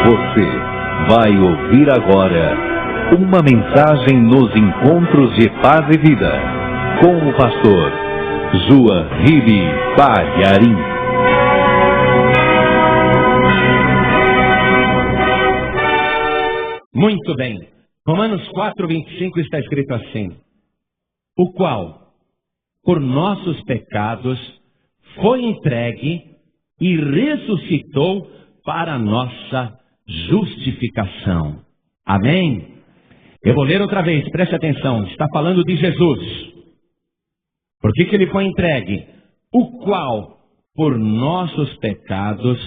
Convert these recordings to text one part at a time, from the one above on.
Você vai ouvir agora uma mensagem nos encontros de paz e vida com o pastor João Ribe Palharim. Muito bem. Romanos 4:25 está escrito assim: o qual, por nossos pecados, foi entregue e ressuscitou para a nossa justificação. Amém? Eu vou ler outra vez, preste atenção. Está falando de Jesus. Por que ele foi entregue? O qual, por nossos pecados,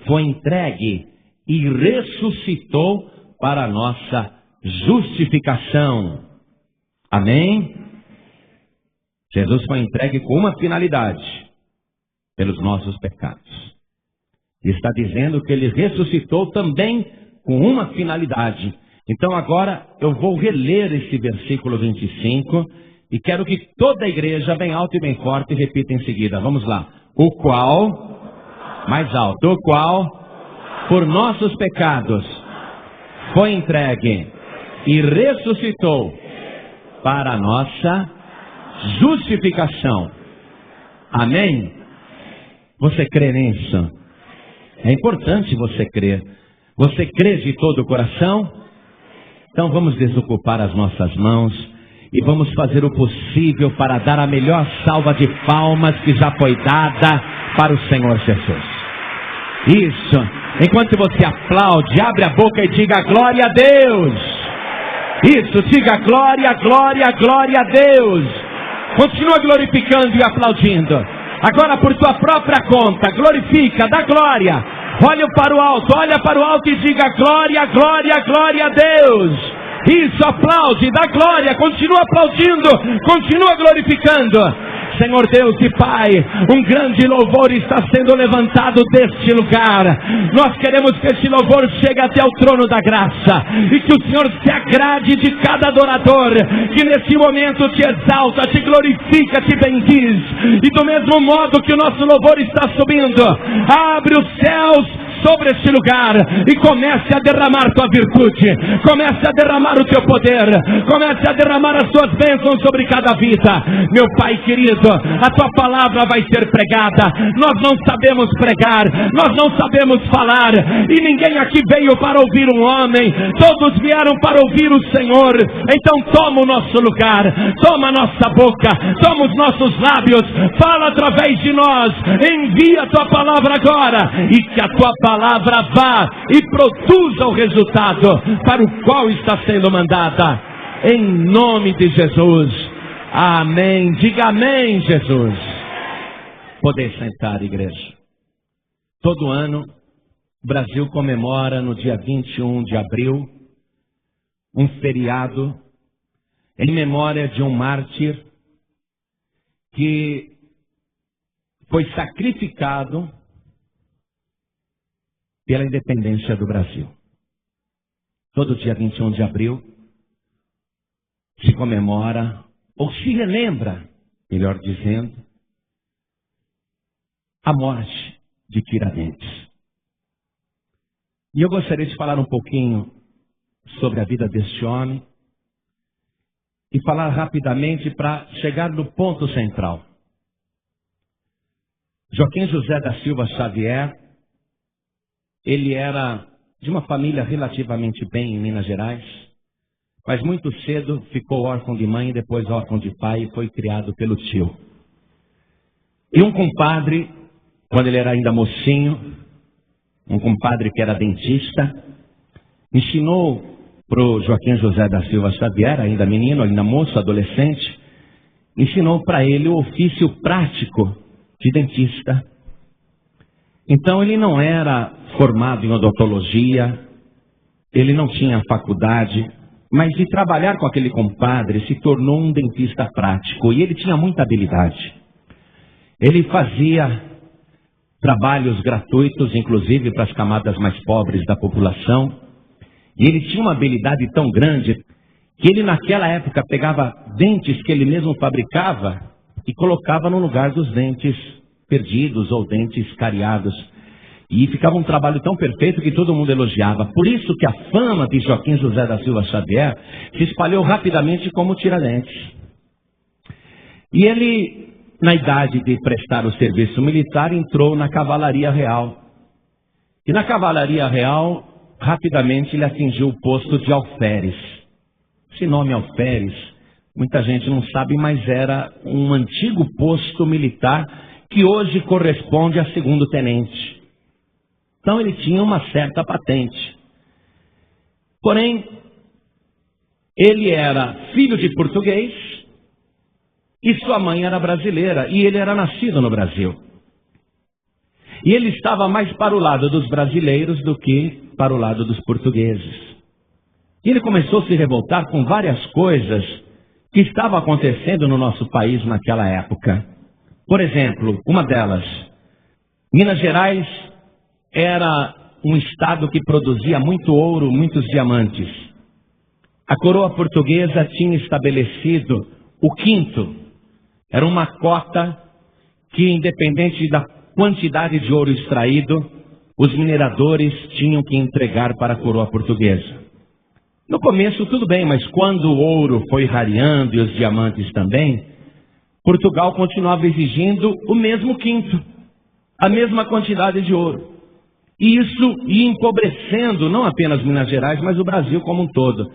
foi entregue e ressuscitou para a nossa justificação. Amém? Jesus foi entregue com uma finalidade: pelos nossos pecados. E está dizendo que ele ressuscitou também com uma finalidade. Então agora eu vou reler esse versículo 25 e quero que toda a igreja, bem alto e bem forte, repita em seguida. Vamos lá. O qual, mais alto, o qual, por nossos pecados, foi entregue e ressuscitou para a nossa justificação. Amém? Você crê nisso? É importante você crer. Você crê de todo o coração? Então vamos desocupar as nossas mãos e vamos fazer o possível para dar a melhor salva de palmas que já foi dada para o Senhor Jesus. Isso. Enquanto você aplaude, abre a boca e diga glória a Deus. Isso, diga glória, glória, glória a Deus. Continua glorificando e aplaudindo. Agora por tua própria conta, glorifica, dá glória. Olha para o alto e diga glória, glória, glória a Deus. Isso, aplaude, dá glória, continua aplaudindo, continua glorificando. Senhor Deus e Pai, um grande louvor está sendo levantado deste lugar. Nós queremos que este louvor chegue até o trono da graça e que o Senhor se agrade de cada adorador que nesse momento te exalta, te glorifica, te bendiz. E do mesmo modo que o nosso louvor está subindo, abre os céus sobre este lugar e comece a derramar tua virtude, comece a derramar o teu poder, comece a derramar as tuas bênçãos sobre cada vida. Meu Pai querido, a tua palavra vai ser pregada. Nós não sabemos pregar, nós não sabemos falar, e ninguém aqui veio para ouvir um homem, todos vieram para ouvir o Senhor. Então toma o nosso lugar, toma a nossa boca, toma os nossos lábios, fala através de nós, envia a tua palavra agora, e que a tua palavra vá e produza o resultado para o qual está sendo mandada, em nome de Jesus. Amém. Diga amém, Jesus. Podem sentar, igreja. Todo ano o Brasil comemora no dia 21 de abril um feriado em memória de um mártir que foi sacrificado pela independência do Brasil. Todo dia 21 de abril se comemora, ou se relembra, melhor dizendo, a morte de Tiradentes. E eu gostaria de falar um pouquinho sobre a vida deste homem e falar rapidamente para chegar no ponto central. Joaquim José da Silva Xavier, ele era de uma família relativamente bem em Minas Gerais, mas muito cedo ficou órfão de mãe e depois órfão de pai e foi criado pelo tio. E um compadre, quando ele era ainda mocinho, um compadre que era dentista, ensinou para o Joaquim José da Silva Xavier, ainda menino, ainda moço, adolescente, ensinou para ele o ofício prático de dentista. Então ele não era formado em odontologia, ele não tinha faculdade, mas de trabalhar com aquele compadre se tornou um dentista prático e ele tinha muita habilidade. Ele fazia trabalhos gratuitos, inclusive para as camadas mais pobres da população, e ele tinha uma habilidade tão grande que ele naquela época pegava dentes que ele mesmo fabricava e colocava no lugar dos dentes perdidos ou dentes cariados. E ficava um trabalho tão perfeito que todo mundo elogiava. Por isso que a fama de Joaquim José da Silva Xavier se espalhou rapidamente como Tiradentes. E ele, na idade de prestar o serviço militar, entrou na Cavalaria Real. E na Cavalaria Real, rapidamente ele atingiu o posto de alferes. Esse nome alferes, muita gente não sabe, mas era um antigo posto militar que hoje corresponde a segundo tenente. Então ele tinha uma certa patente. Porém, ele era filho de português e sua mãe era brasileira, e ele era nascido no Brasil. E ele estava mais para o lado dos brasileiros do que para o lado dos portugueses. E ele começou a se revoltar com várias coisas que estavam acontecendo no nosso país naquela época. Por exemplo, uma delas, Minas Gerais era um estado que produzia muito ouro, muitos diamantes. A coroa portuguesa tinha estabelecido o quinto. Era uma cota que, independente da quantidade de ouro extraído, os mineradores tinham que entregar para a coroa portuguesa. No começo tudo bem, mas quando o ouro foi rareando e os diamantes também, Portugal continuava exigindo o mesmo quinto, a mesma quantidade de ouro. E isso ia empobrecendo não apenas Minas Gerais, mas o Brasil como um todo.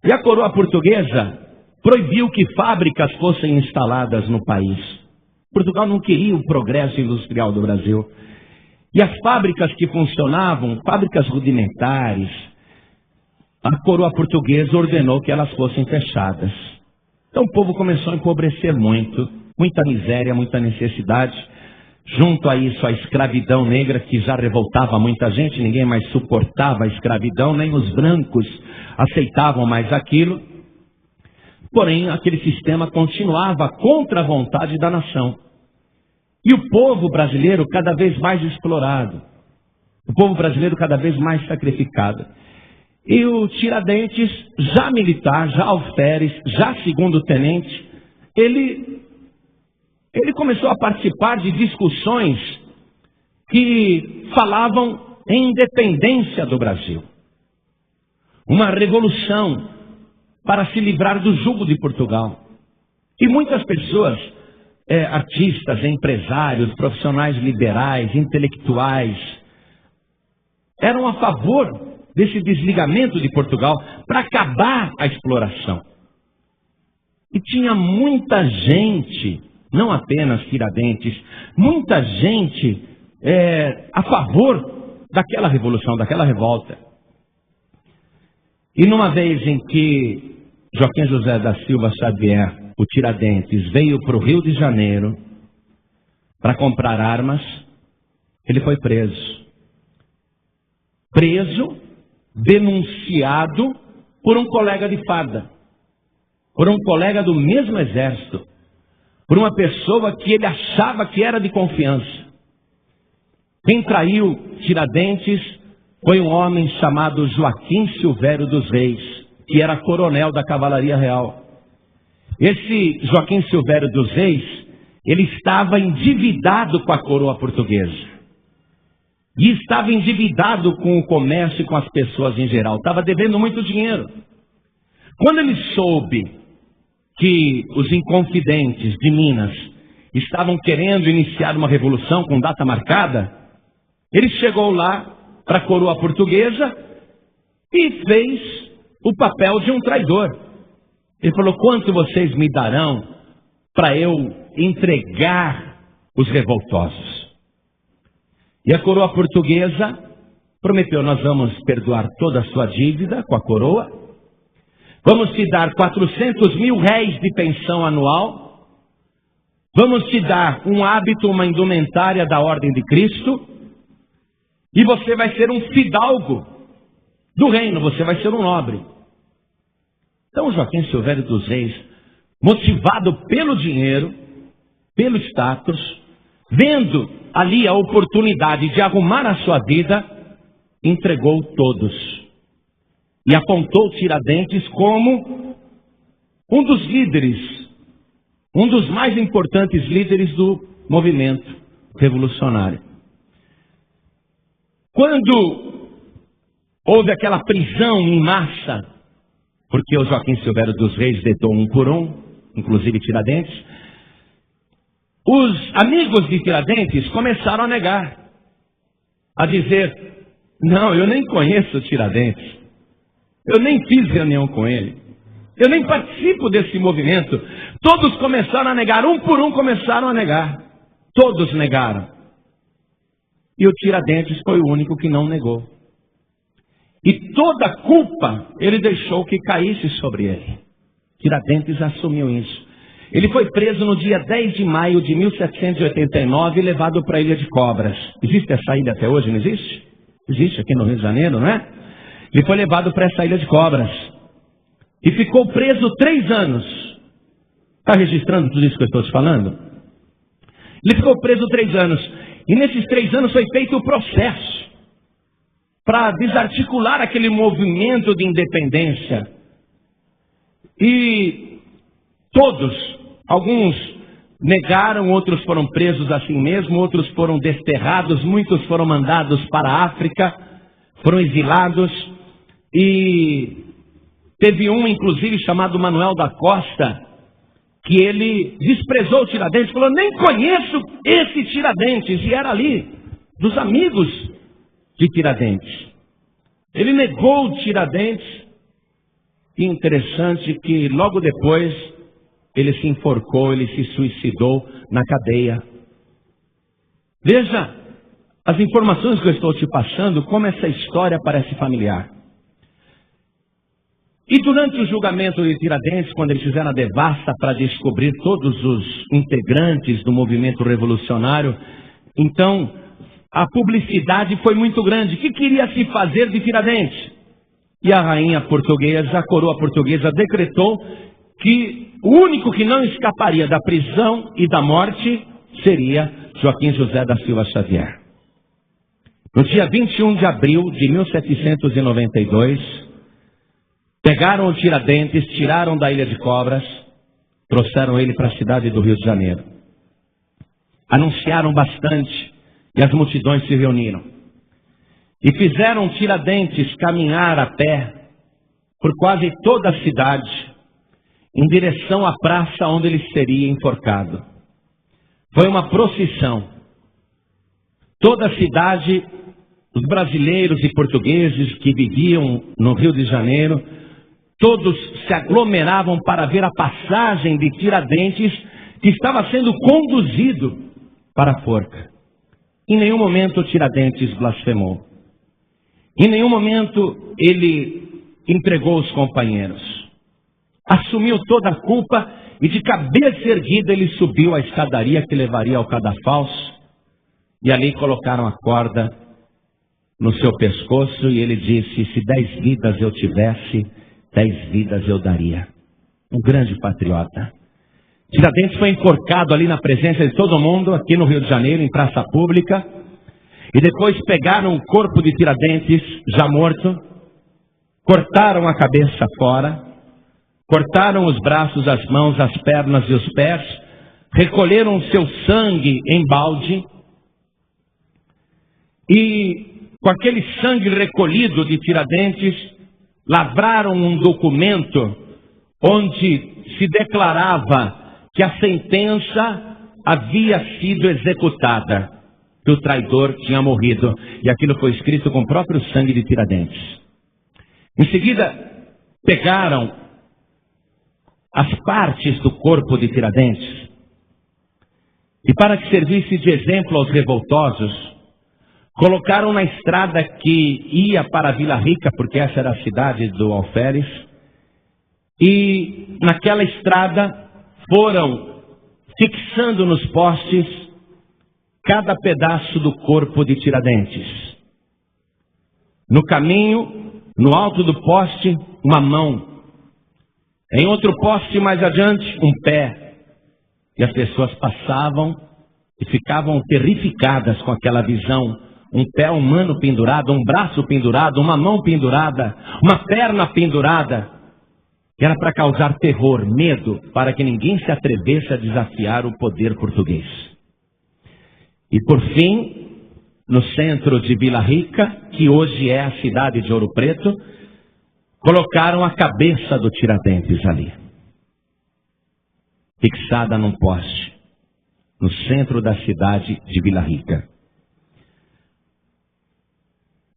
E a coroa portuguesa proibiu que fábricas fossem instaladas no país. Portugal não queria o progresso industrial do Brasil. E as fábricas que funcionavam, fábricas rudimentares, a coroa portuguesa ordenou que elas fossem fechadas. Então o povo começou a empobrecer muito, muita miséria, muita necessidade. Junto a isso, a escravidão negra, que já revoltava muita gente, ninguém mais suportava a escravidão, nem os brancos aceitavam mais aquilo. Porém, aquele sistema continuava contra a vontade da nação. E o povo brasileiro cada vez mais explorado. O povo brasileiro cada vez mais sacrificado. E o Tiradentes, já militar, já alferes, já segundo tenente, ele começou a participar de discussões que falavam em independência do Brasil. Uma revolução para se livrar do jugo de Portugal. E muitas pessoas, artistas, empresários, profissionais liberais, intelectuais, eram a favor desse desligamento de Portugal para acabar a exploração. E tinha muita gente, não apenas Tiradentes, muita gente a favor daquela revolução, daquela revolta. E numa vez em que Joaquim José da Silva Xavier, o Tiradentes, veio para o Rio de Janeiro para comprar armas, ele foi preso. Preso, denunciado por um colega de farda, por um colega do mesmo exército, por uma pessoa que ele achava que era de confiança. Quem traiu Tiradentes foi um homem chamado Joaquim Silvério dos Reis, que era coronel da Cavalaria Real. Esse Joaquim Silvério dos Reis, ele estava endividado com a coroa portuguesa. E estava endividado com o comércio e com as pessoas em geral. Estava devendo muito dinheiro. Quando ele soube que os inconfidentes de Minas estavam querendo iniciar uma revolução com data marcada, ele chegou lá para a coroa portuguesa e fez o papel de um traidor. Ele falou: quanto vocês me darão para eu entregar os revoltosos? E a coroa portuguesa prometeu: nós vamos perdoar toda a sua dívida com a coroa, vamos te dar 400 mil réis de pensão anual, vamos te dar um hábito, uma indumentária da Ordem de Cristo, e você vai ser um fidalgo do reino, você vai ser um nobre. Então Joaquim Silvério dos Reis, motivado pelo dinheiro, pelo status, vendo ali a oportunidade de arrumar a sua vida, entregou todos. E apontou Tiradentes como um dos líderes, um dos mais importantes líderes do movimento revolucionário. Quando houve aquela prisão em massa, porque o Joaquim Silvério dos Reis detou um por um, inclusive Tiradentes, os amigos de Tiradentes começaram a negar, a dizer: não, eu nem conheço Tiradentes, eu nem fiz reunião com ele, eu nem participo desse movimento. Todos começaram a negar, um por um começaram a negar, todos negaram. E o Tiradentes foi o único que não negou. E toda a culpa ele deixou que caísse sobre ele. Tiradentes assumiu isso. Ele foi preso no dia 10 de maio de 1789 e levado para a Ilha de Cobras. Existe essa ilha até hoje, não existe? Existe aqui no Rio de Janeiro, não é? Ele foi levado para essa Ilha de Cobras. E ficou preso 3 anos. Está registrando tudo isso que eu estou te falando? Ele ficou preso 3 anos. E nesses 3 anos foi feito o processo para desarticular aquele movimento de independência. E todos, alguns negaram, outros foram presos assim mesmo, outros foram desterrados, muitos foram mandados para a África, foram exilados. E teve um, inclusive, chamado Manuel da Costa, que ele desprezou Tiradentes, falou: nem conheço esse Tiradentes, e era ali, dos amigos de Tiradentes. Ele negou Tiradentes, e interessante que logo depois ele se enforcou, ele se suicidou na cadeia. Veja as informações que eu estou te passando, como essa história parece familiar. E durante o julgamento de Tiradentes, quando eles fizeram a devassa para descobrir todos os integrantes do movimento revolucionário, então a publicidade foi muito grande. O que queria se fazer de Tiradentes? E a rainha portuguesa, a coroa portuguesa, decretou que o único que não escaparia da prisão e da morte seria Joaquim José da Silva Xavier. No dia 21 de abril de 1792, pegaram o Tiradentes, tiraram da Ilha de Cobras, trouxeram ele para a cidade do Rio de Janeiro. Anunciaram bastante e as multidões se reuniram. E fizeram Tiradentes caminhar a pé por quase toda a cidade, em direção à praça onde ele seria enforcado. Foi uma procissão. Toda a cidade, os brasileiros e portugueses que viviam no Rio de Janeiro, todos se aglomeravam para ver a passagem de Tiradentes, que estava sendo conduzido para a forca. Em nenhum momento Tiradentes blasfemou. Em nenhum momento ele entregou os companheiros. Assumiu toda a culpa e de cabeça erguida ele subiu a escadaria que levaria ao cadafalso. E ali colocaram a corda no seu pescoço e ele disse: se 10 vidas eu tivesse, 10 vidas eu daria. Um grande patriota. Tiradentes foi enforcado ali na presença de todo mundo, aqui no Rio de Janeiro, em praça pública. E depois pegaram o corpo de Tiradentes, já morto, cortaram a cabeça fora, cortaram os braços, as mãos, as pernas e os pés, recolheram o seu sangue em balde, e com aquele sangue recolhido de Tiradentes, lavraram um documento onde se declarava que a sentença havia sido executada, que o traidor tinha morrido, e aquilo foi escrito com o próprio sangue de Tiradentes. Em seguida, pegaram as partes do corpo de Tiradentes, e para que servisse de exemplo aos revoltosos, colocaram na estrada que ia para a Vila Rica, porque essa era a cidade do alferes, e naquela estrada foram fixando nos postes cada pedaço do corpo de Tiradentes. No caminho, no alto do poste, uma mão. Em outro poste mais adiante, um pé. E as pessoas passavam e ficavam terrificadas com aquela visão. Um pé humano pendurado, um braço pendurado, uma mão pendurada, uma perna pendurada. Era para causar terror, medo, para que ninguém se atrevesse a desafiar o poder português. E por fim, no centro de Vila Rica, que hoje é a cidade de Ouro Preto, colocaram a cabeça do Tiradentes ali, fixada num poste, no centro da cidade de Vila Rica.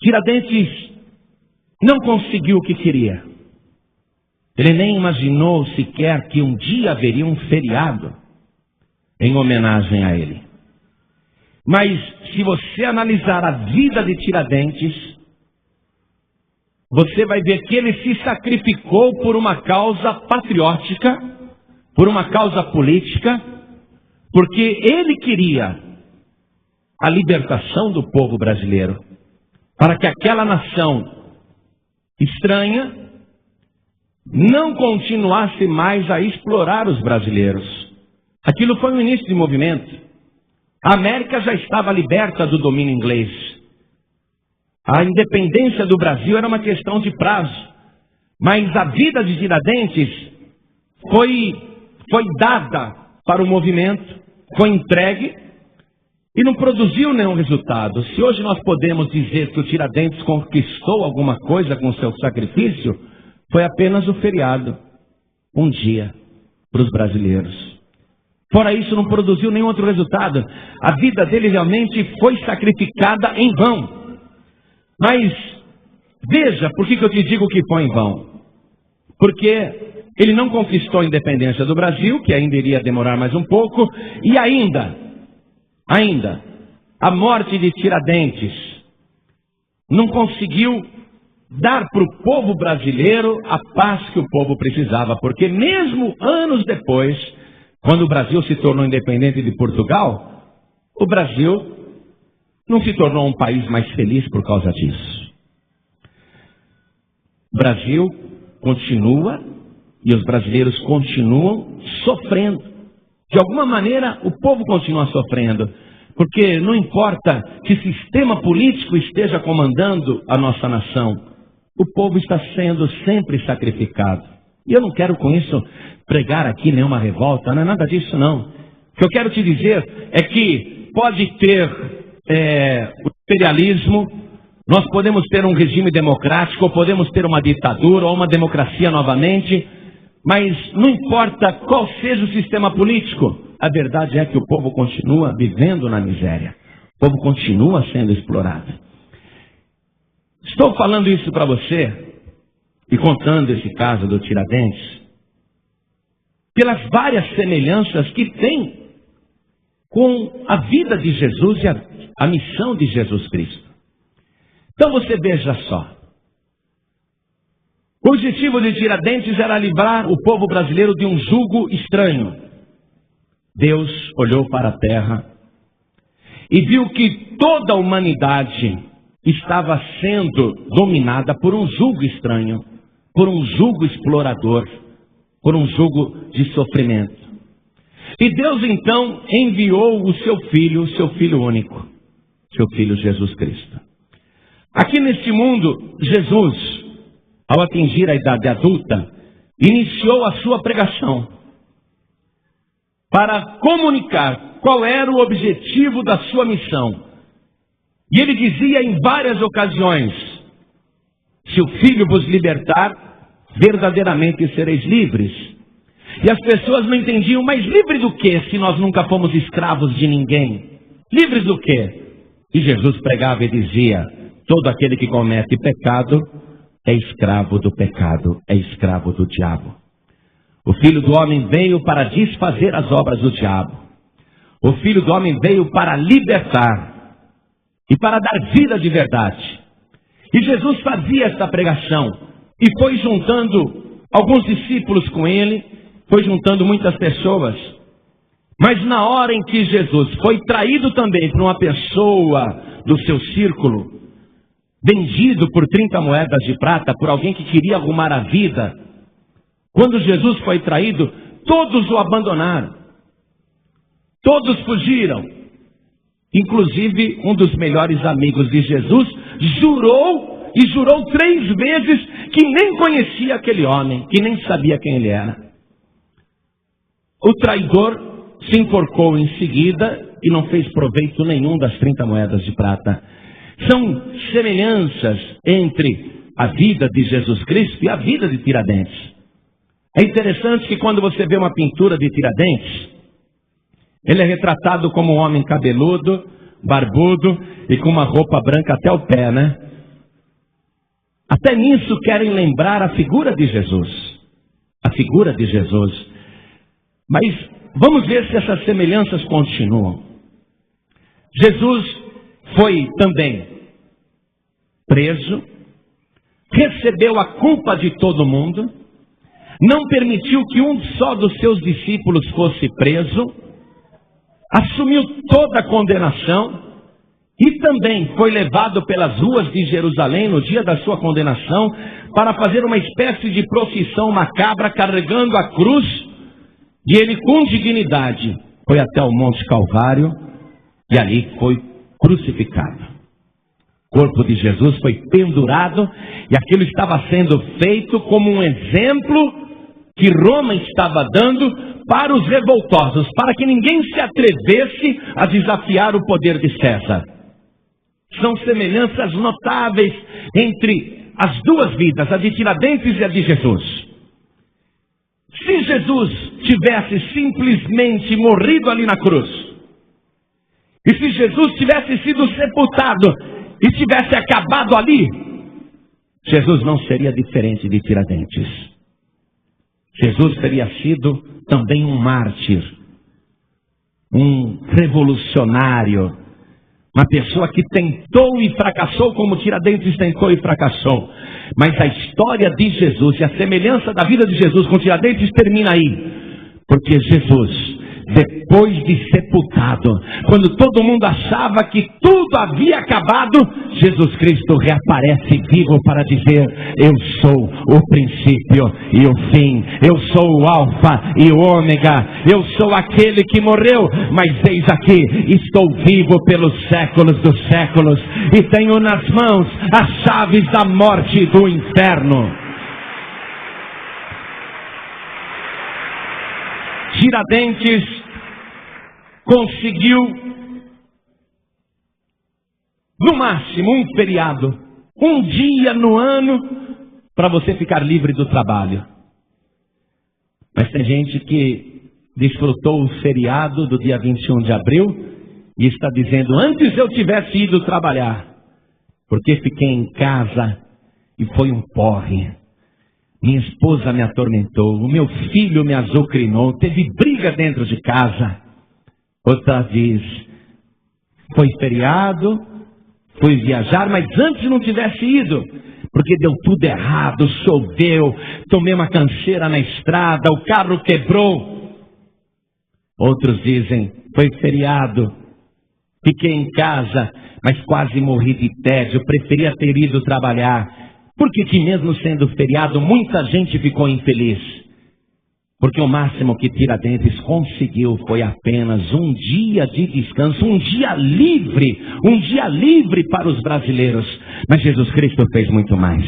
Tiradentes não conseguiu o que queria. Ele nem imaginou sequer que um dia haveria um feriado em homenagem a ele. Mas se você analisar a vida de Tiradentes, você vai ver que ele se sacrificou por uma causa patriótica, por uma causa política, porque ele queria a libertação do povo brasileiro, para que aquela nação estranha não continuasse mais a explorar os brasileiros. Aquilo foi o início de movimento. A América já estava liberta do domínio inglês. A independência do Brasil era uma questão de prazo. Mas a vida de Tiradentes foi dada para o movimento, foi entregue e não produziu nenhum resultado. Se hoje nós podemos dizer que o Tiradentes conquistou alguma coisa com seu sacrifício, foi apenas o feriado, um dia, para os brasileiros. Fora isso, não produziu nenhum outro resultado. A vida dele realmente foi sacrificada em vão. Mas, veja, por que eu te digo que foi em vão? Porque ele não conquistou a independência do Brasil, que ainda iria demorar mais um pouco, e ainda, a morte de Tiradentes não conseguiu dar para o povo brasileiro a paz que o povo precisava, porque mesmo anos depois, quando o Brasil se tornou independente de Portugal, o Brasil não se tornou um país mais feliz por causa disso. O Brasil continua e os brasileiros continuam sofrendo. De alguma maneira, o povo continua sofrendo, porque não importa que sistema político esteja comandando a nossa nação, o povo está sendo sempre sacrificado. E eu não quero com isso pregar aqui nenhuma revolta, não é nada disso não. O que eu quero te dizer é que pode ter o imperialismo, nós podemos ter um regime democrático, ou podemos ter uma ditadura, ou uma democracia novamente, mas não importa qual seja o sistema político, a verdade é que o povo continua vivendo na miséria, o povo continua sendo explorado. Estou falando isso para você e contando esse caso do Tiradentes pelas várias semelhanças que tem com a vida de Jesus e a missão de Jesus Cristo. Então você veja só. O objetivo de Tiradentes era livrar o povo brasileiro de um jugo estranho. Deus olhou para a terra e viu que toda a humanidade estava sendo dominada por um jugo estranho, por um jugo explorador, por um jugo de sofrimento. E Deus então enviou o seu filho único, seu filho Jesus Cristo. Aqui neste mundo, Jesus, ao atingir a idade adulta, iniciou a sua pregação para comunicar qual era o objetivo da sua missão. E ele dizia em várias ocasiões: se o Filho vos libertar, verdadeiramente sereis livres. E as pessoas não entendiam, mas livre do que se nós nunca fomos escravos de ninguém? Livres do que? E Jesus pregava e dizia: todo aquele que comete pecado é escravo do pecado, é escravo do diabo. O Filho do Homem veio para desfazer as obras do diabo. O Filho do Homem veio para libertar e para dar vida de verdade. E Jesus fazia esta pregação e foi juntando alguns discípulos com ele, foi juntando muitas pessoas. Mas na hora em que Jesus foi traído também por uma pessoa do seu círculo, vendido por 30 moedas de prata por alguém que queria arrumar a vida, quando Jesus foi traído, todos o abandonaram. Todos fugiram. Inclusive, um dos melhores amigos de Jesus jurou 3 vezes que nem conhecia aquele homem, que nem sabia quem ele era. O traidor se enforcou em seguida e não fez proveito nenhum das 30 moedas de prata. São semelhanças entre a vida de Jesus Cristo e a vida de Tiradentes. É interessante que quando você vê uma pintura de Tiradentes, ele é retratado como um homem cabeludo, barbudo e com uma roupa branca até o pé, né? Até nisso querem lembrar a figura de Jesus. A figura de Jesus. Mas vamos ver se essas semelhanças continuam. Jesus foi também preso, recebeu a culpa de todo mundo, não permitiu que um só dos seus discípulos fosse preso, assumiu toda a condenação e também foi levado pelas ruas de Jerusalém no dia da sua condenação para fazer uma espécie de procissão macabra carregando a cruz, e ele com dignidade foi até o Monte Calvário e ali foi crucificado. O corpo de Jesus foi pendurado e aquilo estava sendo feito como um exemplo que Roma estava dando para os revoltosos, para que ninguém se atrevesse a desafiar o poder de César. São semelhanças notáveis entre as duas vidas, a de Tiradentes e a de Jesus. Se Jesus tivesse simplesmente morrido ali na cruz, e se Jesus tivesse sido sepultado e tivesse acabado ali, Jesus não seria diferente de Tiradentes. Jesus teria sido também um mártir, um revolucionário, uma pessoa que tentou e fracassou como Tiradentes tentou e fracassou. Mas a história de Jesus e a semelhança da vida de Jesus com Tiradentes termina aí. Porque Jesus, depois de sepultado, quando todo mundo achava que tudo havia acabado, Jesus Cristo reaparece vivo para dizer: eu sou o princípio e o fim, eu sou o alfa e o ômega, eu sou aquele que morreu, mas eis aqui, estou vivo pelos séculos dos séculos, e tenho nas mãos as chaves da morte e do inferno. Tiradentes conseguiu, no máximo, um feriado, um dia no ano, para você ficar livre do trabalho. Mas tem gente que desfrutou o feriado do dia 21 de abril e está dizendo: antes eu tivesse ido trabalhar, porque fiquei em casa e foi um porre. Minha esposa me atormentou, o meu filho me azucrinou, teve briga dentro de casa. Outra vez, foi feriado, fui viajar, mas antes não tivesse ido, porque deu tudo errado, choveu, tomei uma canseira na estrada, o carro quebrou. Outros dizem: foi feriado, fiquei em casa, mas quase morri de tédio, preferia ter ido trabalhar. Por que mesmo sendo feriado, muita gente ficou infeliz? Porque o máximo que Tiradentes conseguiu foi apenas um dia de descanso, um dia livre para os brasileiros. Mas Jesus Cristo fez muito mais.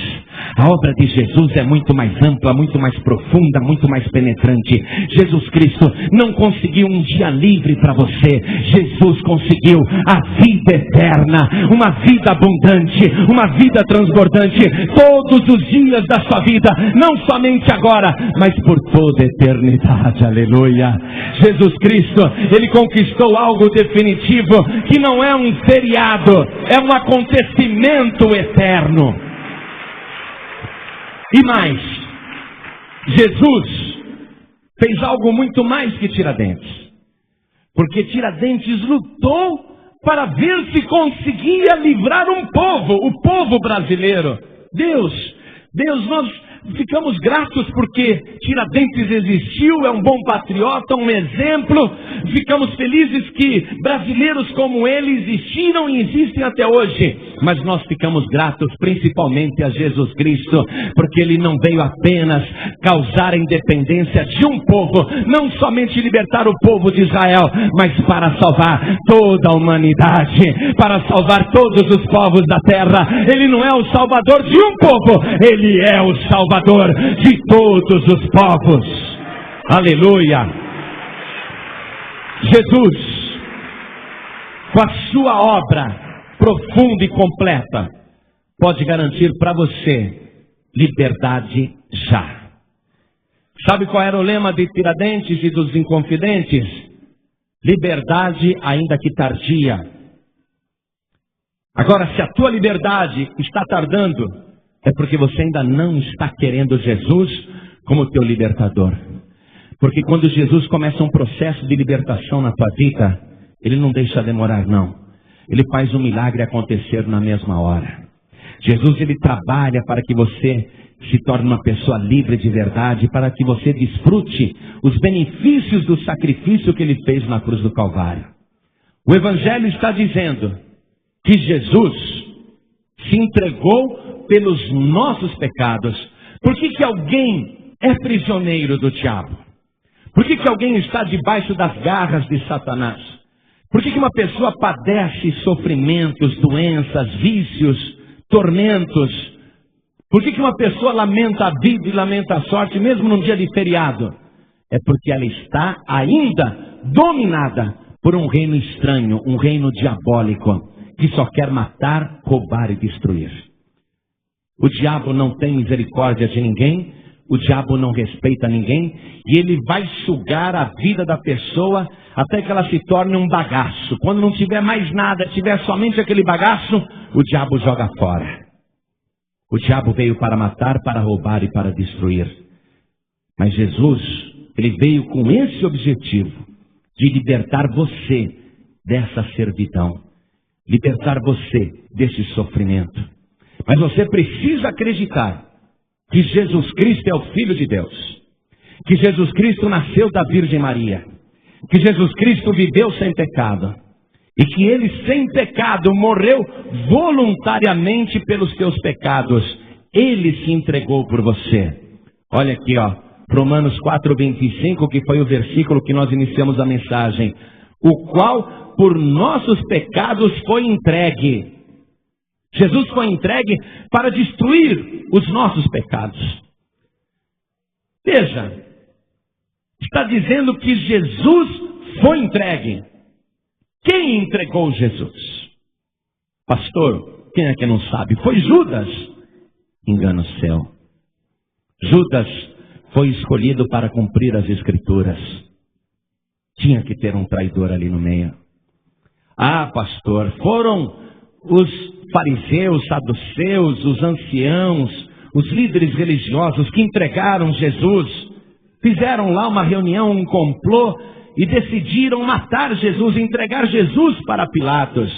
A obra de Jesus é muito mais ampla, muito mais profunda, muito mais penetrante. Jesus Cristo não conseguiu um dia livre para você. Jesus conseguiu a vida eterna, uma vida abundante, uma vida transbordante, todos os dias da sua vida, não somente agora, mas por toda a eternidade. Aleluia. Jesus Cristo, Ele conquistou algo definitivo, que não é um feriado, é um acontecimento eterno. E mais, Jesus fez algo muito mais que Tiradentes, porque Tiradentes lutou para ver se conseguia livrar um povo, o povo brasileiro. Deus, nós ficamos gratos porque Tiradentes existiu, é um bom patriota, um exemplo. Ficamos felizes que brasileiros como ele existiram e existem até hoje. Mas nós ficamos gratos principalmente a Jesus Cristo, porque Ele não veio apenas causar a independência de um povo, não somente libertar o povo de Israel, mas para salvar toda a humanidade, para salvar todos os povos da terra. Ele não é o salvador de um povo, Ele é o salvador de todos os povos. Aleluia. Jesus com a sua obra profunda e completa, pode garantir para você liberdade já. Sabe qual era o lema de Tiradentes e dos Inconfidentes? Liberdade ainda que tardia. Agora, se a tua liberdade está tardando, é porque você ainda não está querendo Jesus como teu libertador. Porque quando Jesus começa um processo de libertação na tua vida, Ele não deixa demorar não. Ele faz um milagre acontecer na mesma hora. Jesus, Ele trabalha para que você se torne uma pessoa livre de verdade, para que você desfrute os benefícios do sacrifício que Ele fez na cruz do Calvário. O Evangelho está dizendo que Jesus se entregou pelos nossos pecados. Por que alguém é prisioneiro do diabo? Por que alguém está debaixo das garras de Satanás? Por que uma pessoa padece sofrimentos, doenças, vícios, tormentos? Por que uma pessoa lamenta a vida e lamenta a sorte, mesmo num dia de feriado? É porque ela está ainda dominada por um reino estranho, um reino diabólico, que só quer matar, roubar e destruir. O diabo não tem misericórdia de ninguém, o diabo não respeita ninguém, e ele vai sugar a vida da pessoa até que ela se torne um bagaço. Quando não tiver mais nada, tiver somente aquele bagaço, o diabo joga fora. O diabo veio para matar, para roubar e para destruir. Mas Jesus, Ele veio com esse objetivo, de libertar você dessa servidão, libertar você desse sofrimento. Mas você precisa acreditar que Jesus Cristo é o Filho de Deus, que Jesus Cristo nasceu da Virgem Maria, que Jesus Cristo viveu sem pecado, e que Ele sem pecado morreu voluntariamente pelos teus pecados. Ele se entregou por você. Olha aqui, Romanos 4:25, que foi o versículo que nós iniciamos a mensagem. O qual por nossos pecados foi entregue. Jesus foi entregue para destruir os nossos pecados. Veja, está dizendo que Jesus foi entregue. Quem entregou Jesus? Pastor, quem é que não sabe? Foi Judas. Engano seu. Judas foi escolhido para cumprir as Escrituras. Tinha que ter um traidor ali no meio. Ah, pastor, foram os fariseus, saduceus, os anciãos, os líderes religiosos que entregaram Jesus. Fizeram lá uma reunião, um complô, e decidiram matar Jesus, entregar Jesus para Pilatos.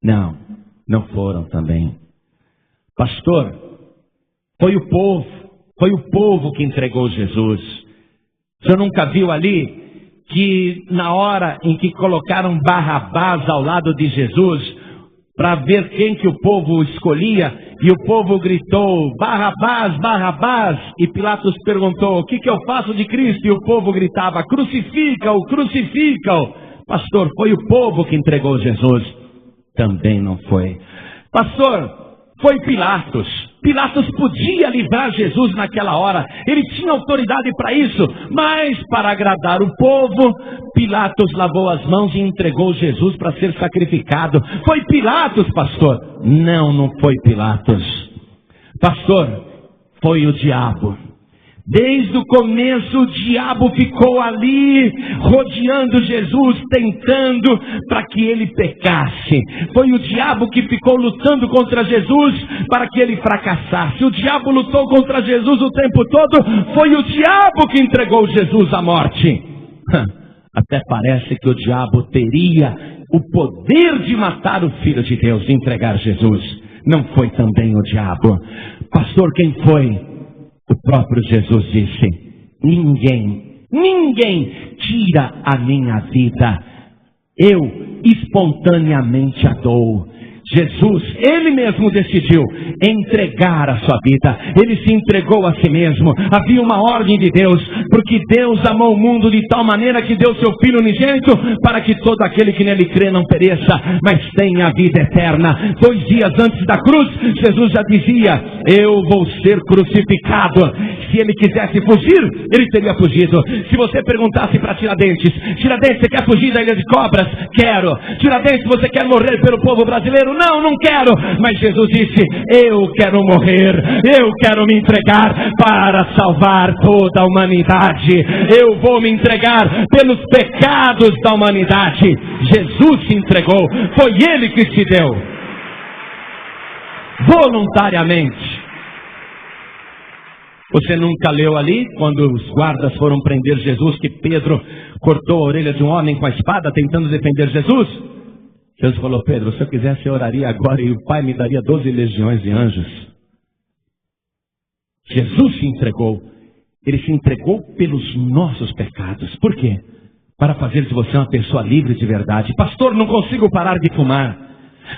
Não, não foram também. Pastor, foi o povo que entregou Jesus. Você nunca viu ali que na hora em que colocaram Barrabás ao lado de Jesus, para ver quem que o povo escolhia, e o povo gritou, Barrabás, Barrabás, e Pilatos perguntou, o que eu faço de Cristo? E o povo gritava, crucifica-o, crucifica-o. Pastor, foi o povo que entregou Jesus? Também não foi. Pastor, foi Pilatos. Pilatos podia livrar Jesus naquela hora, ele tinha autoridade para isso, mas para agradar o povo, Pilatos lavou as mãos e entregou Jesus para ser sacrificado. Foi Pilatos, pastor? Não, não foi Pilatos. Pastor, foi o diabo. Desde o começo o diabo ficou ali, rodeando Jesus, tentando para que ele pecasse. Foi o diabo que ficou lutando contra Jesus para que ele fracassasse. O diabo lutou contra Jesus o tempo todo, foi o diabo que entregou Jesus à morte. Até parece que o diabo teria o poder de matar o Filho de Deus, de entregar Jesus. Não foi também o diabo. Pastor, quem foi? O próprio Jesus disse, ninguém tira a minha vida, eu espontaneamente a dou. Jesus, Ele mesmo decidiu entregar a sua vida, Ele se entregou a si mesmo. Havia uma ordem de Deus, porque Deus amou o mundo de tal maneira que deu seu Filho unigênito, para que todo aquele que nele crê não pereça, mas tenha a vida eterna. 2 dias antes da cruz, Jesus já dizia, eu vou ser crucificado. Se ele quisesse fugir, ele teria fugido. Se você perguntasse para Tiradentes: Tiradentes, você quer fugir da ilha de cobras? Quero. Tiradentes, você quer morrer pelo povo brasileiro? Não, não quero. Mas Jesus disse: eu quero morrer, eu quero me entregar para salvar toda a humanidade. Eu vou me entregar pelos pecados da humanidade. Jesus se entregou, foi ele que se deu voluntariamente. Você nunca leu ali, quando os guardas foram prender Jesus, que Pedro cortou a orelha de um homem com a espada, tentando defender Jesus? Jesus falou: Pedro, se eu quisesse eu oraria agora e o Pai me daria 12 legiões de anjos. Jesus se entregou. Ele se entregou pelos nossos pecados. Por quê? Para fazer de você uma pessoa livre de verdade. Pastor, não consigo parar de fumar.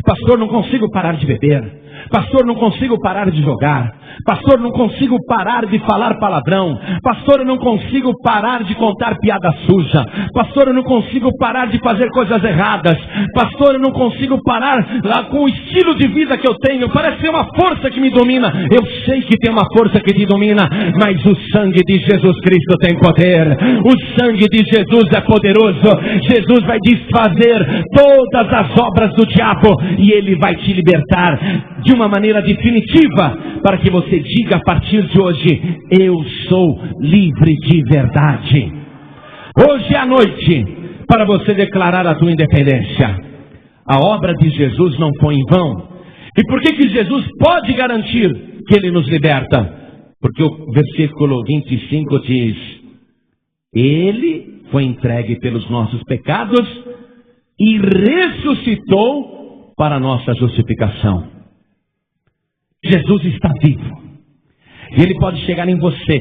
Pastor, não consigo parar de beber. Pastor, não consigo parar de jogar. Pastor, não consigo parar de falar palavrão. Pastor, eu não consigo parar de contar piada suja. Pastor, eu não consigo parar de fazer coisas erradas. Pastor, eu não consigo parar lá com o estilo de vida que eu tenho. Parece ser uma força que me domina. Eu sei que tem uma força que te domina, mas o sangue de Jesus Cristo tem poder. O sangue de Jesus é poderoso. Jesus vai desfazer todas as obras do diabo e ele vai te libertar de uma maneira definitiva, para que você diga a partir de hoje: eu sou livre de verdade. Hoje é a noite para você declarar a tua independência. A obra de Jesus não foi em vão. E por que Jesus pode garantir que ele nos liberta? Porque o versículo 25 diz: ele foi entregue pelos nossos pecados e ressuscitou para a nossa justificação. Jesus está vivo. E ele pode chegar em você,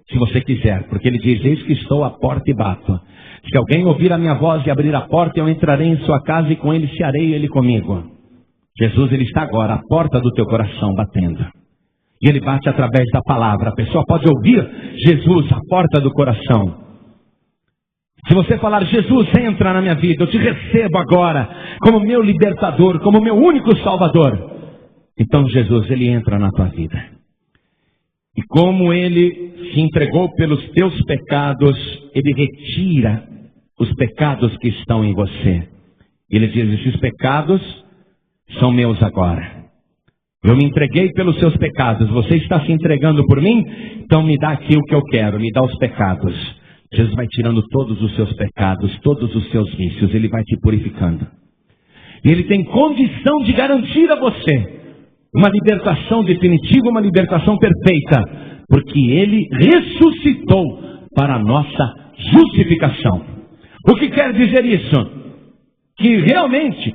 se você quiser, porque ele diz: eis que estou à porta e bato. Se alguém ouvir a minha voz e abrir a porta, eu entrarei em sua casa e com ele cearei, ele comigo. Jesus, ele está agora à porta do teu coração batendo. E ele bate através da palavra. A pessoa pode ouvir Jesus à porta do coração. Se você falar: Jesus, entra na minha vida, eu te recebo agora como meu libertador, como meu único salvador, então Jesus, ele entra na tua vida. E como ele se entregou pelos teus pecados, ele retira os pecados que estão em você. Ele diz: esses pecados são meus agora. Eu me entreguei pelos seus pecados. Você está se entregando por mim? Então me dá aqui o que eu quero, me dá os pecados. Jesus vai tirando todos os seus pecados, todos os seus vícios. Ele vai te purificando. E ele tem condição de garantir a você uma libertação definitiva, uma libertação perfeita, porque ele ressuscitou para a nossa justificação. O que quer dizer isso? Que realmente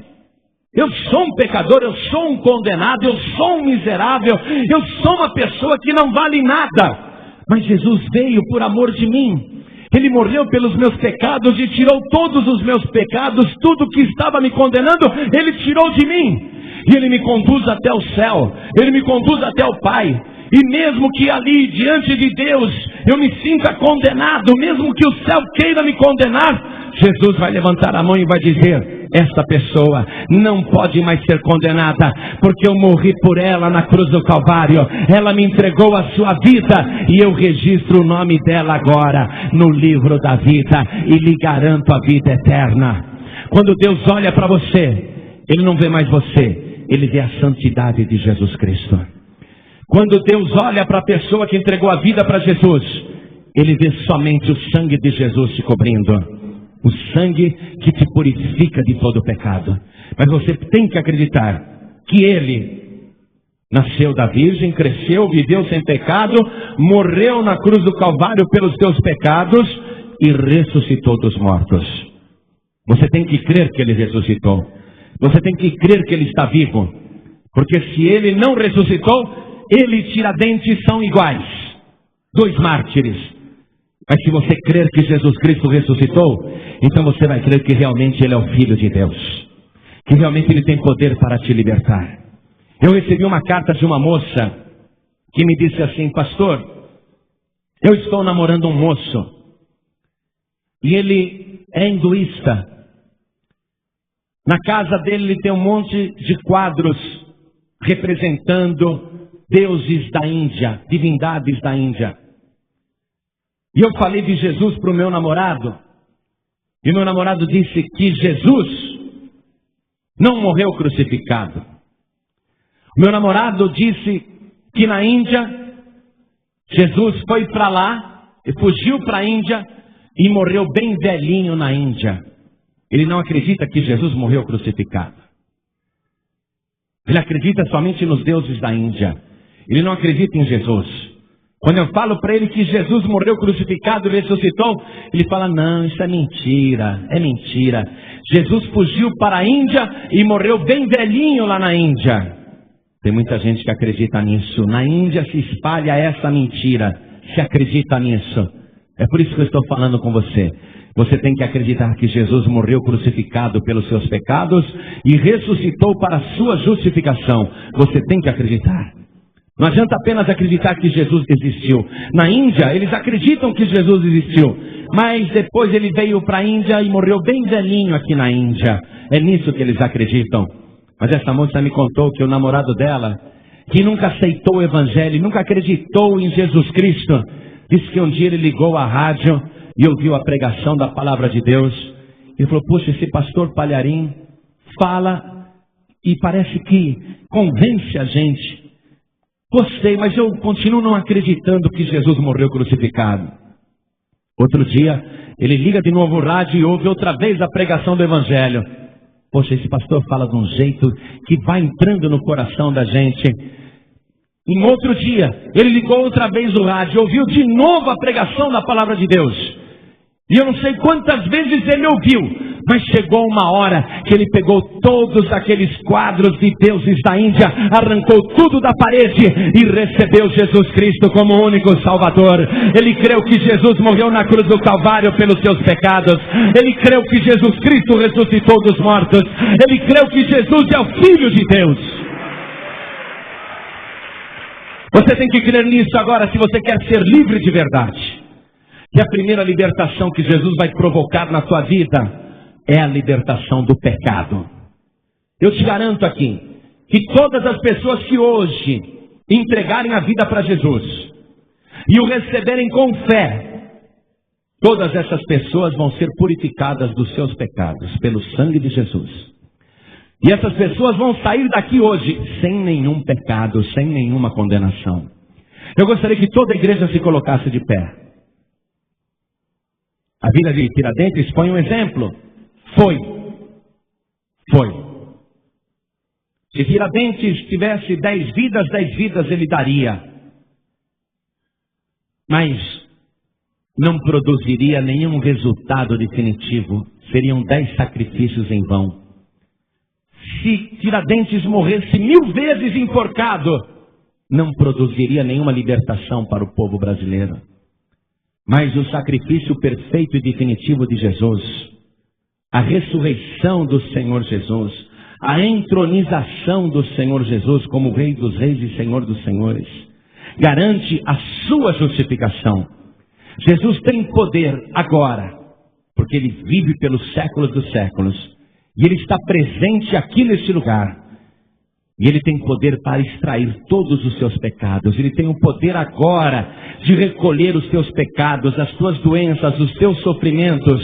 eu sou um pecador, eu sou um condenado, eu sou um miserável, eu sou uma pessoa que não vale nada. Mas Jesus veio por amor de mim. Ele morreu pelos meus pecados e tirou todos os meus pecados, tudo que estava me condenando, ele tirou de mim. E ele me conduz até o céu, ele me conduz até o Pai. E mesmo que ali, diante de Deus, eu me sinta condenado, mesmo que o céu queira me condenar, Jesus vai levantar a mão e vai dizer: esta pessoa não pode mais ser condenada, porque eu morri por ela na cruz do Calvário. Ela me entregou a sua vida e eu registro o nome dela agora no livro da vida e lhe garanto a vida eterna. Quando Deus olha para você, ele não vê mais você, ele vê a santidade de Jesus Cristo. Quando Deus olha para a pessoa que entregou a vida para Jesus, ele vê somente o sangue de Jesus te cobrindo. O sangue que te purifica de todo pecado. Mas você tem que acreditar que ele nasceu da Virgem, cresceu, viveu sem pecado, morreu na cruz do Calvário pelos teus pecados e ressuscitou dos mortos. Você tem que crer que ele ressuscitou. Você tem que crer que ele está vivo. Porque se ele não ressuscitou, ele e Tiradentes são iguais. 2 mártires. Mas se você crer que Jesus Cristo ressuscitou, então você vai crer que realmente ele é o Filho de Deus. Que realmente ele tem poder para te libertar. Eu recebi uma carta de uma moça que me disse assim: pastor, eu estou namorando um moço. E ele é hinduísta. Na casa dele ele tem um monte de quadros representando deuses da Índia, divindades da Índia. E eu falei de Jesus para o meu namorado. E meu namorado disse que Jesus não morreu crucificado. O meu namorado disse que na Índia, Jesus foi para lá, e fugiu para a Índia e morreu bem velhinho na Índia. Ele não acredita que Jesus morreu crucificado. Ele acredita somente nos deuses da Índia. Ele não acredita em Jesus. Quando eu falo para ele que Jesus morreu crucificado e ressuscitou, ele fala, não, isso é mentira, é mentira. Jesus fugiu para a Índia e morreu bem velhinho lá na Índia. Tem muita gente que acredita nisso. Na Índia se espalha essa mentira. Se acredita nisso. É por isso que eu estou falando com você. Você tem que acreditar que Jesus morreu crucificado pelos seus pecados e ressuscitou para a sua justificação. Você tem que acreditar. Não adianta apenas acreditar que Jesus existiu. Na Índia, eles acreditam que Jesus existiu. Mas depois ele veio para a Índia e morreu bem velhinho aqui na Índia. É nisso que eles acreditam. Mas essa moça me contou que o namorado dela, que nunca aceitou o Evangelho, nunca acreditou em Jesus Cristo, disse que um dia ele ligou à rádio e ouviu a pregação da palavra de Deus. Ele falou, poxa, esse pastor Palharim fala e parece que convence a gente. Gostei, mas eu continuo não acreditando que Jesus morreu crucificado. Outro dia, ele liga de novo o rádio e ouve outra vez a pregação do Evangelho. Poxa, esse pastor fala de um jeito que vai entrando no coração da gente. Em outro dia, ele ligou outra vez o rádio, ouviu de novo a pregação da palavra de Deus. E eu não sei quantas vezes ele ouviu, mas chegou uma hora que ele pegou todos aqueles quadros de deuses da Índia, arrancou tudo da parede e recebeu Jesus Cristo como o único Salvador. Ele creu que Jesus morreu na cruz do Calvário pelos seus pecados. Ele creu que Jesus Cristo ressuscitou dos mortos. Ele creu que Jesus é o Filho de Deus. Você tem que crer nisso agora se você quer ser livre de verdade. E a primeira libertação que Jesus vai provocar na sua vida é a libertação do pecado. Eu te garanto aqui que todas as pessoas que hoje entregarem a vida para Jesus e o receberem com fé, todas essas pessoas vão ser purificadas dos seus pecados pelo sangue de Jesus. E essas pessoas vão sair daqui hoje sem nenhum pecado, sem nenhuma condenação. Eu gostaria que toda a igreja se colocasse de pé. A vida de Tiradentes foi um exemplo. Foi. Se Tiradentes tivesse 10 vidas ele daria. Mas não produziria nenhum resultado definitivo. Seriam 10 sacrifícios em vão. Se Tiradentes morresse 1000 vezes enforcado, não produziria nenhuma libertação para o povo brasileiro. Mas o sacrifício perfeito e definitivo de Jesus, a ressurreição do Senhor Jesus, a entronização do Senhor Jesus como Rei dos Reis e Senhor dos Senhores, garante a sua justificação. Jesus tem poder agora, porque Ele vive pelos séculos dos séculos, e Ele está presente aqui neste lugar. E Ele tem poder para extrair todos os seus pecados. Ele tem o poder agora de recolher os teus pecados, as tuas doenças, os teus sofrimentos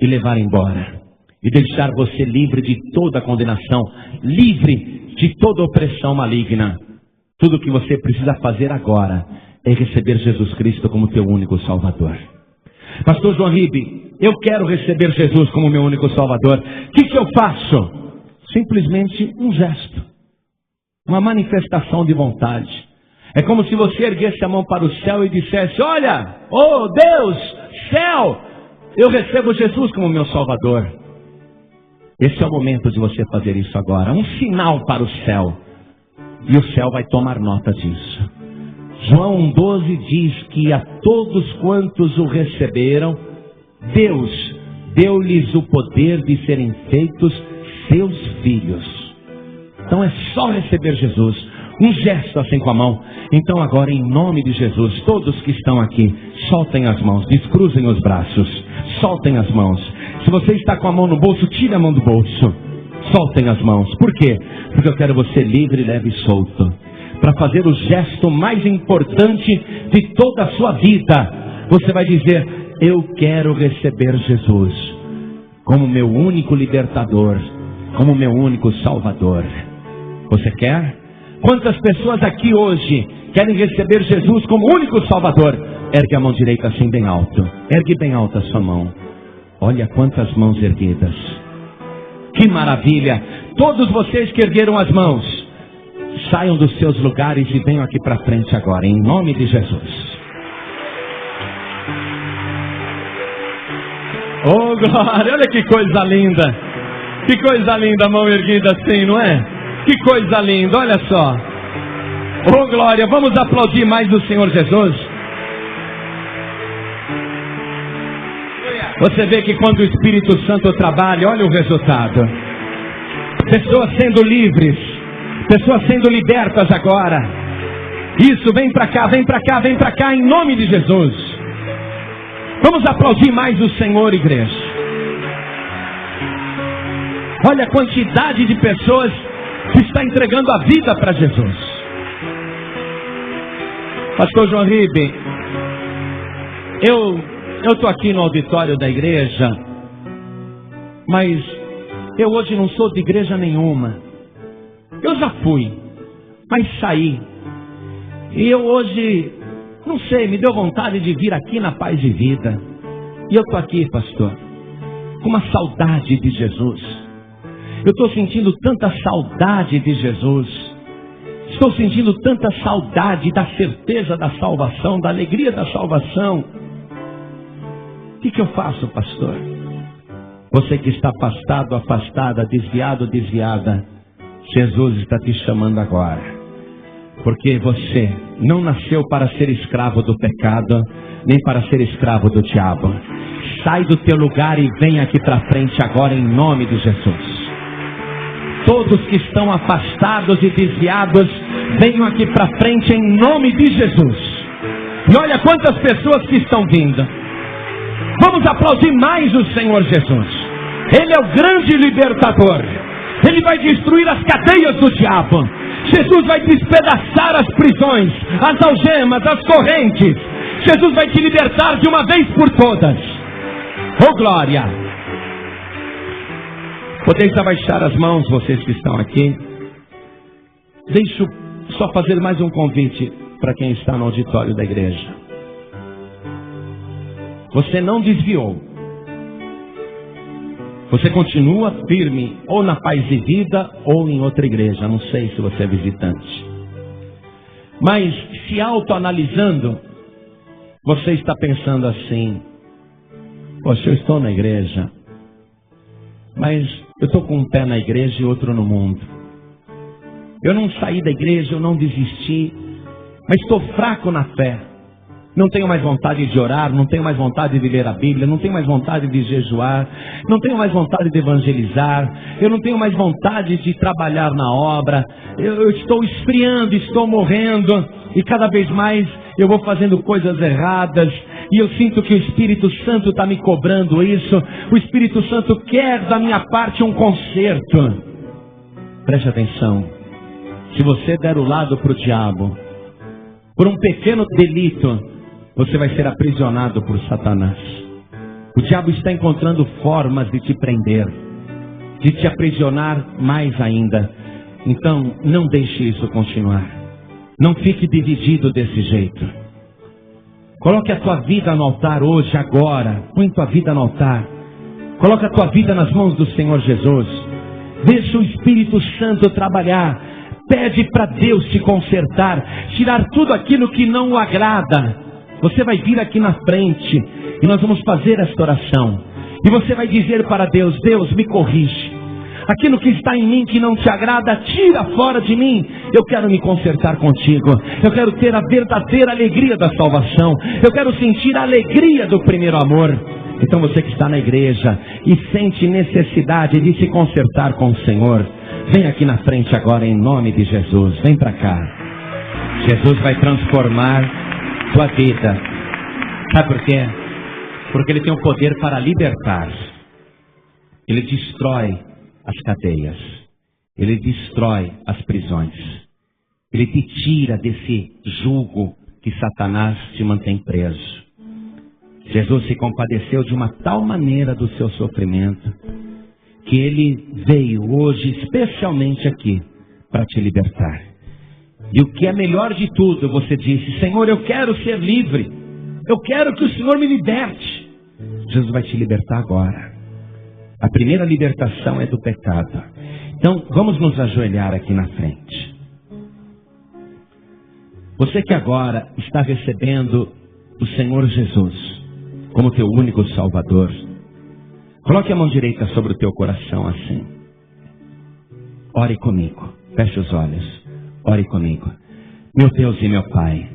e levar embora. E deixar você livre de toda condenação, livre de toda opressão maligna. Tudo o que você precisa fazer agora é receber Jesus Cristo como teu único Salvador. Pastor João Ribe, eu quero receber Jesus como meu único Salvador. O que eu faço? Simplesmente um gesto. Uma manifestação de vontade. É como se você erguesse a mão para o céu e dissesse, olha, oh Deus, céu, eu recebo Jesus como meu Salvador. Esse é o momento de você fazer isso agora. Um sinal para o céu. E o céu vai tomar nota disso. João 12 diz que a todos quantos o receberam, Deus deu-lhes o poder de serem feitos seus filhos. Então é só receber Jesus. Um gesto assim com a mão. Então agora, em nome de Jesus, todos que estão aqui, soltem as mãos, descruzem os braços, soltem as mãos. Se você está com a mão no bolso, tire a mão do bolso. Soltem as mãos. Por quê? Porque eu quero você livre, leve e solto. Para fazer o gesto mais importante de toda a sua vida. você vai dizer: eu quero receber Jesus como meu único libertador, como meu único salvador. Você quer? Quantas pessoas aqui hoje querem receber Jesus como único salvador? Ergue a mão direita assim bem alto. Ergue bem alto a sua mão. Olha quantas mãos erguidas. Que maravilha! Todos vocês que ergueram as mãos, saiam dos seus lugares e venham aqui para frente agora, em nome de Jesus. Oh glória, olha que coisa linda. Que coisa linda, a mão erguida assim, não é? Que coisa linda, olha só. Oh glória, vamos aplaudir mais o Senhor Jesus. Você vê que quando o Espírito Santo trabalha, olha o resultado. Pessoas sendo livres, pessoas sendo libertas agora. Isso, vem para cá, vem para cá, vem para cá, em nome de Jesus. Vamos aplaudir mais o Senhor, igreja. Olha a quantidade de pessoas que está entregando a vida para Jesus. Pastor João Ribe, eu estou aqui no auditório da igreja, mas eu hoje não sou de igreja nenhuma. Eu já fui, mas saí. E eu hoje, não sei, me deu vontade de vir aqui na Paz e Vida. E eu estou aqui, pastor, com uma saudade de Jesus. Eu estou sentindo tanta saudade de Jesus. Estou sentindo tanta saudade da certeza da salvação, da alegria da salvação. O que eu faço, pastor? Você que está afastado, afastada, desviado, desviada, Jesus está te chamando agora. Porque você não nasceu para ser escravo do pecado, nem para ser escravo do diabo. Sai do teu lugar e vem aqui para frente agora em nome de Jesus. Todos que estão afastados e desviados, venham aqui para frente em nome de Jesus. E olha quantas pessoas que estão vindo. Vamos aplaudir mais o Senhor Jesus. Ele é o grande libertador. Ele vai destruir as cadeias do diabo. Jesus vai despedaçar as prisões, as algemas, as correntes. Jesus vai te libertar de uma vez por todas. Oh glória! Podeis abaixar as mãos, vocês que estão aqui. Deixo só fazer mais um convite para quem está no auditório da igreja. Você não desviou. Você continua firme, ou na Paz e Vida, ou em outra igreja. Não sei se você é visitante. Mas, se autoanalisando, você está pensando assim: poxa, eu estou na igreja, mas eu estou com um pé na igreja e outro no mundo. Eu não saí da igreja, eu não desisti, mas estou fraco na fé. Não tenho mais vontade de orar, não tenho mais vontade de ler a Bíblia, não tenho mais vontade de jejuar, não tenho mais vontade de evangelizar, eu não tenho mais vontade de trabalhar na obra, eu estou esfriando, estou morrendo, e cada vez mais eu vou fazendo coisas erradas, e eu sinto que o Espírito Santo está me cobrando isso. O Espírito Santo quer da minha parte um conserto. Preste atenção, se você der o lado para o diabo, por um pequeno delito, você vai ser aprisionado por Satanás. O diabo está encontrando formas de te prender, de te aprisionar mais ainda. Então, não deixe isso continuar. Não fique dividido desse jeito. Coloque a tua vida no altar hoje, agora. Põe tua vida no altar. Coloque a tua vida nas mãos do Senhor Jesus. Deixa o Espírito Santo trabalhar. Pede para Deus te consertar, tirar tudo aquilo que não o agrada. Você vai vir aqui na frente e nós vamos fazer esta oração. E você vai dizer para Deus: Deus, me corrige. Aquilo que está em mim que não te agrada, tira fora de mim. Eu quero me consertar contigo. Eu quero ter a verdadeira alegria da salvação. Eu quero sentir a alegria do primeiro amor. Então você que está na igreja e sente necessidade de se consertar com o Senhor, vem aqui na frente agora em nome de Jesus. Vem para cá. Jesus vai transformar tua vida. Sabe por quê? Porque Ele tem o poder para libertar. Ele destrói as cadeias. Ele destrói as prisões. Ele te tira desse jugo que Satanás te mantém preso. Jesus se compadeceu de uma tal maneira do seu sofrimento, que Ele veio hoje especialmente aqui para te libertar. E o que é melhor de tudo, você disse: Senhor, eu quero ser livre, eu quero que o Senhor me liberte. Jesus vai te libertar agora. A primeira libertação é do pecado. Então, vamos nos ajoelhar aqui na frente. Você que agora está recebendo o Senhor Jesus como teu único Salvador, coloque a mão direita sobre o teu coração assim. Ore comigo. Feche os olhos. Ore comigo. Meu Deus e meu Pai.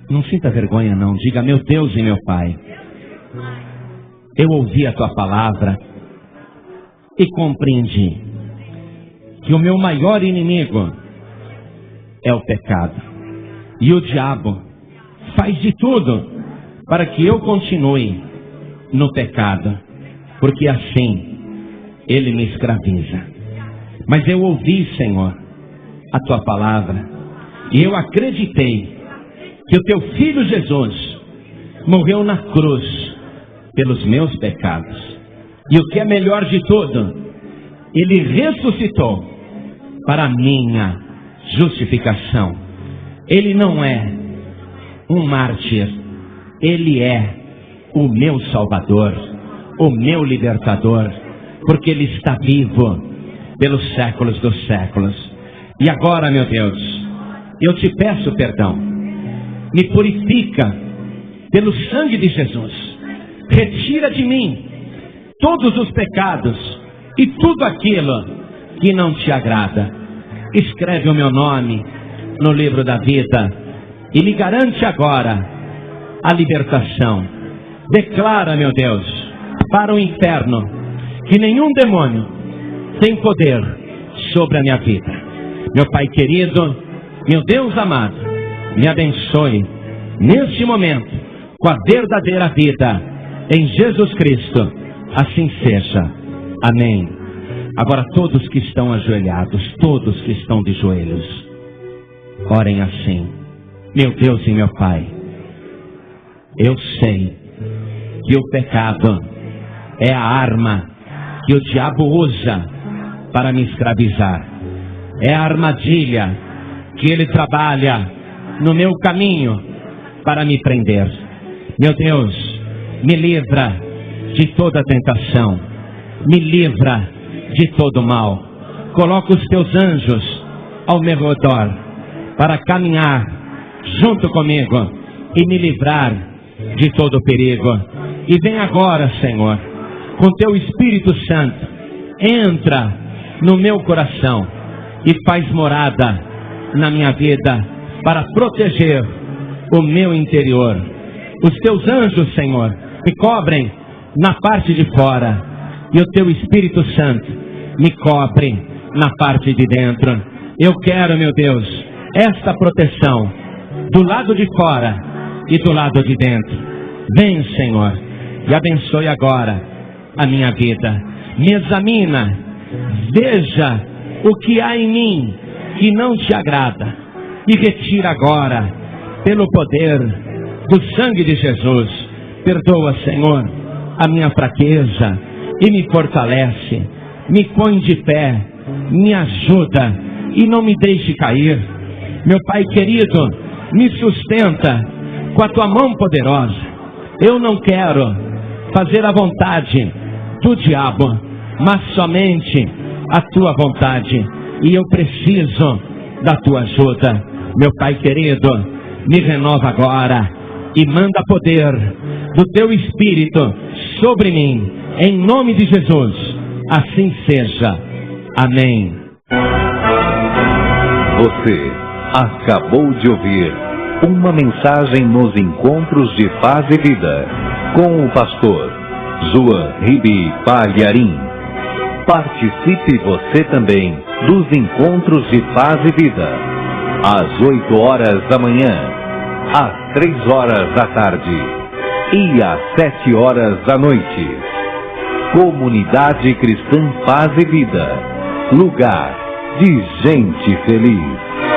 Não sinta vergonha não. Diga: meu Deus e meu Pai. Eu ouvi a tua palavra e compreendi que o meu maior inimigo é o pecado. E o diabo faz de tudo para que eu continue no pecado, porque assim ele me escraviza. Mas eu ouvi, Senhor, a tua palavra, e eu acreditei que o teu Filho Jesus morreu na cruz pelos meus pecados. E o que é melhor de tudo, ele ressuscitou para a minha justificação. Ele não é um mártir, ele é o meu Salvador, o meu libertador, porque ele está vivo pelos séculos dos séculos. E agora, meu Deus, eu te peço perdão. Me purifica pelo sangue de Jesus. Retira de mim todos os pecados e tudo aquilo que não te agrada. Escreve o meu nome no livro da vida e me garante agora a libertação. Declara, meu Deus, para o inferno que nenhum demônio tem poder sobre a minha vida. Meu Pai querido, meu Deus amado, me abençoe neste momento com a verdadeira vida em Jesus Cristo. Assim seja. Amém. Agora todos que estão ajoelhados, todos que estão de joelhos, orem assim: meu Deus e meu Pai, eu sei que o pecado é a arma que o diabo usa para me escravizar. É a armadilha que ele trabalha no meu caminho para me prender. Meu Deus, me livra de toda tentação, me livra de todo mal. Coloca os teus anjos ao meu redor para caminhar junto comigo e me livrar de todo perigo. E vem agora, Senhor, com teu Espírito Santo, entra no meu coração e faz morada na minha vida para proteger o meu interior. Os teus anjos, Senhor, me cobrem na parte de fora e o teu Espírito Santo me cobre na parte de dentro. Eu quero, meu Deus, esta proteção do lado de fora e do lado de dentro. Vem, Senhor, e abençoe agora a minha vida. Me examina, veja o que há em mim que não te agrada e retira agora pelo poder do sangue de Jesus. Perdoa, Senhor, a minha fraqueza e me fortalece, me põe de pé, me ajuda e não me deixe cair. Meu Pai querido, me sustenta com a tua mão poderosa. Eu não quero fazer a vontade do diabo, mas somente a tua vontade, e eu preciso da tua ajuda. Meu Pai querido, me renova agora e manda poder do teu Espírito sobre mim, em nome de Jesus. Assim seja. Amém. Você acabou de ouvir uma mensagem nos Encontros de Paz e Vida com o pastor João Ribe Palharim. Participe você também dos Encontros de Paz e Vida, às 8 horas da manhã, às 3 horas da tarde e às 7 horas da noite. Comunidade Cristã Paz e Vida, lugar de gente feliz.